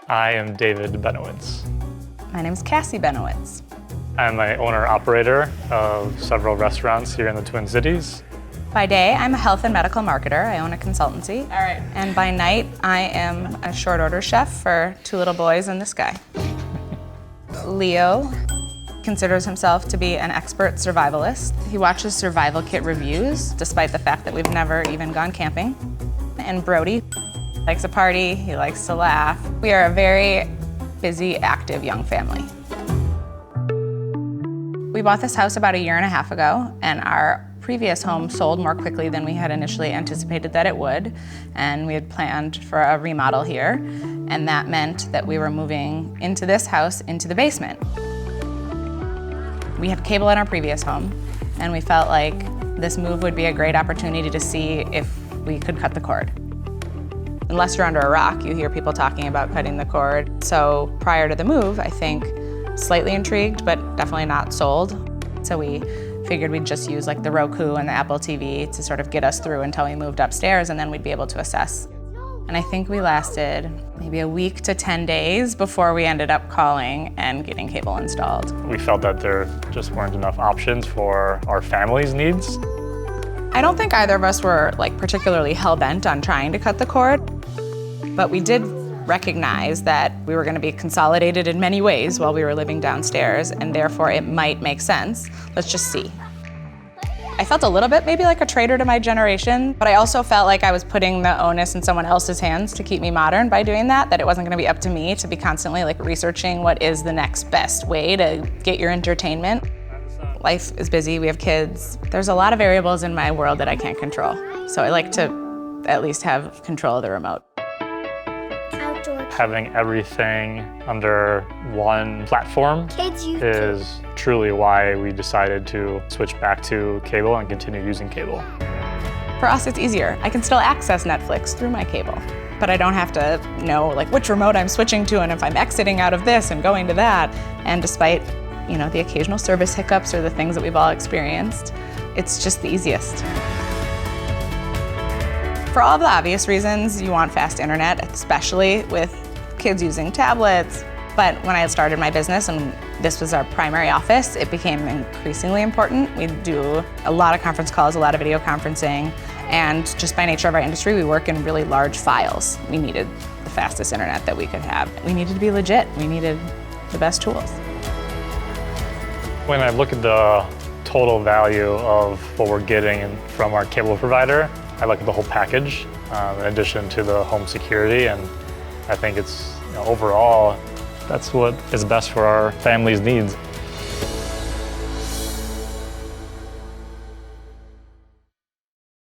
I am David Benowitz. My name is Cassie Benowitz. I'm an owner-operator of several restaurants here in the Twin Cities. By day, I'm a health and medical marketer. I own a consultancy. All right. And by night, I am a short order chef for two little boys and this guy. Leo considers himself to be an expert survivalist. He watches survival kit reviews, despite the fact that we've never even gone camping. And Brody likes a party, he likes to laugh. We are a very busy, active young family. We bought this house about 1.5 years ago, and our previous home sold more quickly than we had initially anticipated that it would, and we had planned for a remodel here, and that meant that we were moving into this house into the basement. We had cable in our previous home, and we felt like this move would be a great opportunity to see if we could cut the cord. Unless you're under a rock, you hear people talking about cutting the cord. So prior to the move, I think slightly intrigued, but definitely not sold. So we figured we'd just use like the Roku and the Apple TV to sort of get us through until we moved upstairs, and then we'd be able to assess. And I think we lasted maybe a week to 10 days before we ended up calling and getting cable installed. We felt that there just weren't enough options for our family's needs. I don't think either of us were like particularly hell-bent on trying to cut the cord, but we did recognize that we were going to be consolidated in many ways while we were living downstairs, and therefore it might make sense. Let's just see. I felt a little bit maybe like a traitor to my generation, but I also felt like I was putting the onus in someone else's hands to keep me modern by doing that it wasn't going to be up to me to be constantly like researching what is the next best way to get your entertainment. Life is busy, we have kids. There's a lot of variables in my world that I can't control, so I like to at least have control of the remote. Having everything under one platform is truly why we decided to switch back to cable and continue using cable. For us, it's easier. I can still access Netflix through my cable, but I don't have to know like which remote I'm switching to and if I'm exiting out of this and going to that. And despite, the occasional service hiccups or the things that we've all experienced, it's just the easiest. For all of the obvious reasons, you want fast internet, especially with kids using tablets. But when I started my business and this was our primary office, it became increasingly important. We do a lot of conference calls, a lot of video conferencing, and just by nature of our industry, we work in really large files. We needed the fastest internet that we could have. We needed to be legit. We needed the best tools. When I look at the total value of what we're getting from our cable provider, I look at the whole package in addition to the home security, and I think it's overall that's what is best for our family's needs.